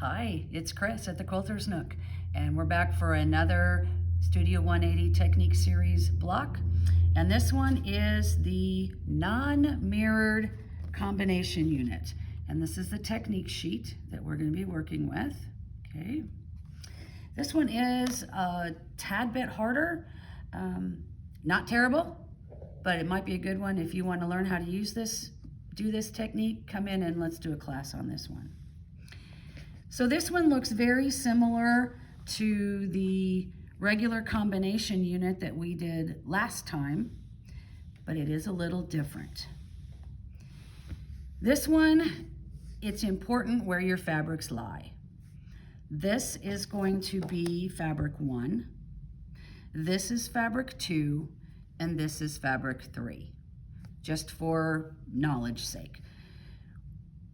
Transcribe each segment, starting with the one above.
Hi, it's Chris at the Quilter's Nook, and we're back for another Studio 180 Technique Series block. And this one is the non-mirrored combination unit. And this is the technique sheet that we're going to be working with. Okay. This one is a tad bit harder. Not terrible, but it might be a good one if you want to learn how to use this, do this technique. Come in and let's do a class on this one. So this one looks very similar to the regular combination unit that we did last time, but it is a little different. This one, it's important where your fabrics lie. This is going to be fabric 1, this is fabric 2, and this is fabric 3, just for knowledge sake.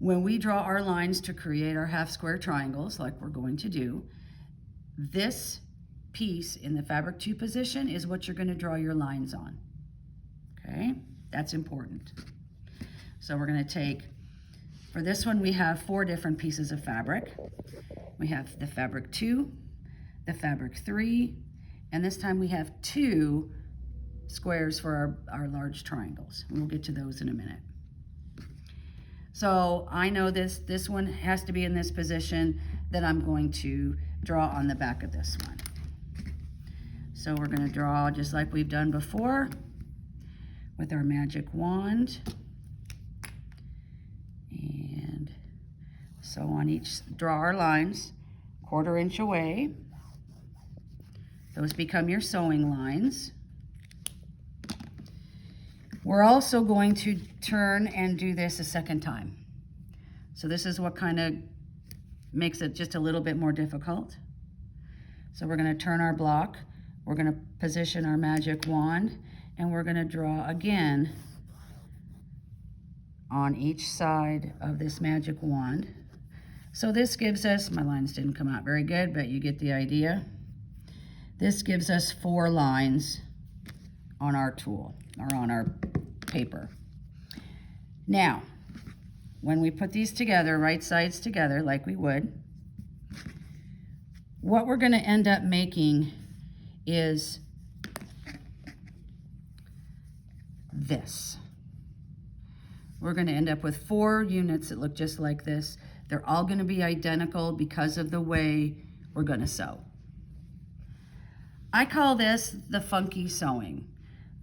When we draw our lines to create our half square triangles, like we're going to do, this piece in the fabric 2 position is what you're going to draw your lines on. Okay, that's important. So we're going to take, for this one we have 4 different pieces of fabric. We have the fabric 2, the fabric 3, and this time we have 2 squares for our large triangles. We'll get to those in a minute. So I know this one has to be in this position that I'm going to draw on the back of this one. So we're going to draw just like we've done before with our magic wand. And so on each, draw our lines 1/4 inch away. Those become your sewing lines. We're also going to turn and do this a second time. So this is what kind of makes it just a little bit more difficult. So we're going to turn our block, we're going to position our magic wand, and we're going to draw again on each side of this magic wand. So this gives us, my lines didn't come out very good, but you get the idea. This gives us 4 lines on our tool, or on our paper. Now, when we put these together, right sides together, like we would, what we're going to end up making is this. We're going to end up with 4 units that look just like this. They're all going to be identical because of the way we're going to sew. I call this the funky sewing.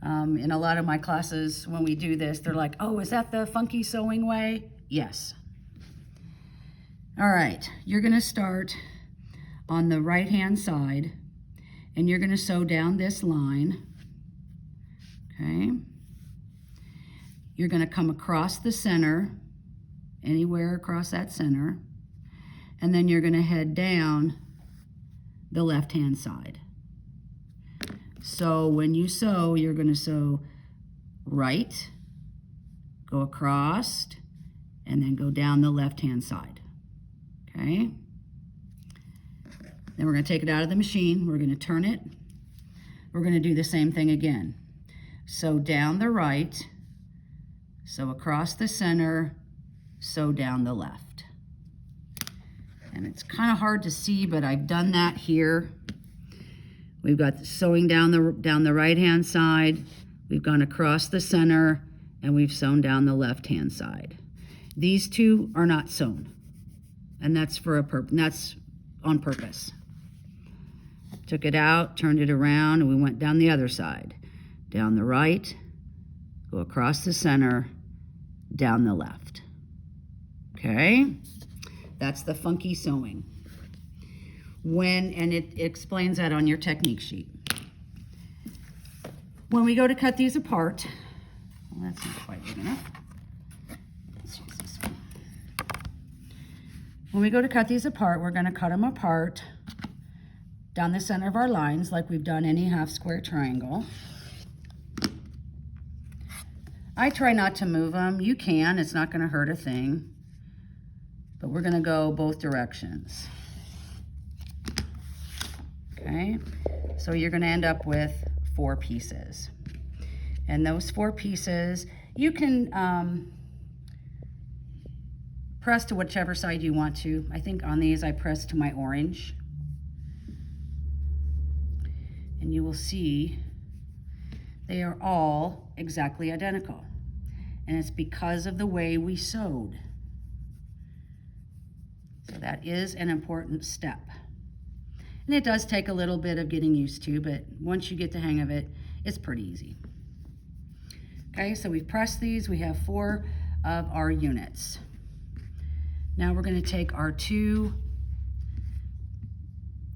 In a lot of my classes, when we do this, they're like, oh, is that the funky sewing way? Yes. All right, you're gonna start on the right-hand side, and you're gonna sew down this line, okay? You're gonna come across the center, anywhere across that center, and then you're gonna head down the left-hand side. So when you sew, you're going to sew right, go across, and then go down the left-hand side, okay? Then we're going to take it out of the machine. We're going to turn it. We're going to do the same thing again. Sew down the right, sew across the center, sew down the left. And it's kind of hard to see, but I've done that here. We've got sewing down the right-hand side, we've gone across the center, and we've sewn down the left-hand side. These 2 are not sewn, and that's for a purpose. That's on purpose. Took it out, turned it around, and we went down the other side. Down the right, go across the center, down the left. Okay? That's the funky sewing. And it explains that on your technique sheet. When we go to cut these apart, well, that's not quite big enough. Let's use this one. When we go to cut these apart, we're going to cut them apart down the center of our lines like we've done any half square triangle. I try not to move them. You can, it's not going to hurt a thing. But we're going to go both directions. Okay, so you're going to end up with 4 pieces. And those 4 pieces, you can press to whichever side you want to. I think on these I press to my orange. And you will see they are all exactly identical. And it's because of the way we sewed. So that is an important step. And it does take a little bit of getting used to, but once you get the hang of it, it's pretty easy. Okay, so we've pressed these. We have 4 of our units. Now we're going to take our 2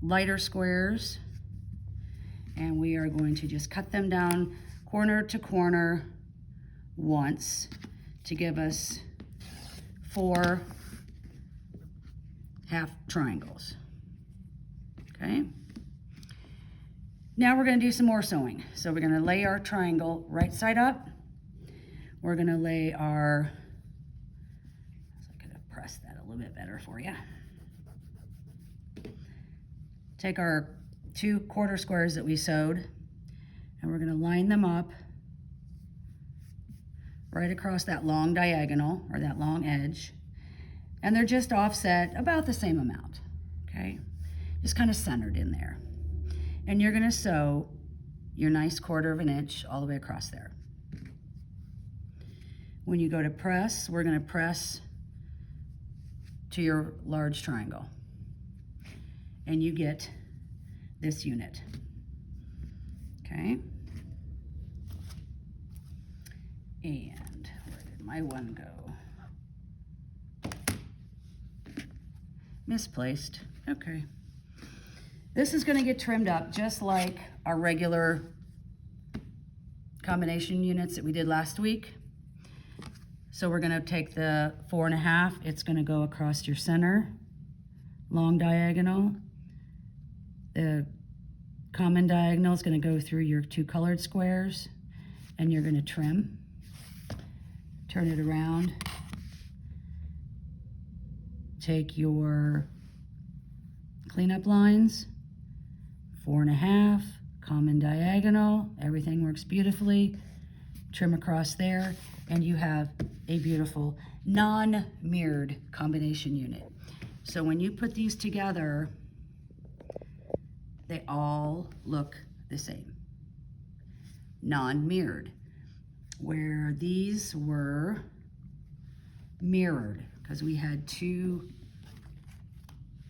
lighter squares and we are going to just cut them down corner to corner once to give us 4 half triangles. Okay. Now we're going to do some more sewing. So we're going to lay our triangle right side up. We're going to lay our, I could have pressed that a little bit better for you. Take our 2 quarter squares that we sewed and we're going to line them up right across that long diagonal or that long edge. And they're just offset about the same amount, okay? Just kind of centered in there. And you're going to sew your nice 1/4 of an inch all the way across there. When you go to press, we're going to press to your large triangle. And you get this unit. Okay? And where did my one go? Misplaced. Okay. This is going to get trimmed up just like our regular combination units that we did last week. So we're going to take the 4.5. It's going to go across your center, long diagonal. The common diagonal is going to go through your 2 colored squares, and you're going to trim. Turn it around. Take your cleanup lines, 4.5, common diagonal, everything works beautifully. Trim across there, and you have a beautiful non-mirrored combination unit. So when you put these together, they all look the same. Non-mirrored, where these were mirrored, because we had 2,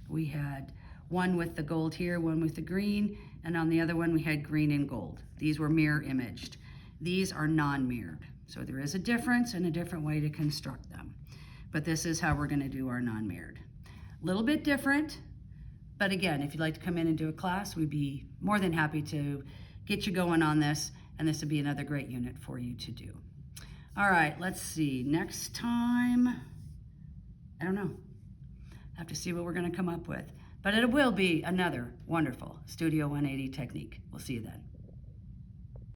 we had one with the gold here, one with the green, and on the other one we had green and gold. These were mirror imaged. These are non-mirrored. So there is a difference and a different way to construct them. But this is how we're going to do our non-mirrored. A little bit different, but again, if you'd like to come in and do a class, we'd be more than happy to get you going on this, and this would be another great unit for you to do. All right, let's see. Next time, I don't know. I have to see what we're going to come up with. But it will be another wonderful Studio 180 technique. We'll see you then.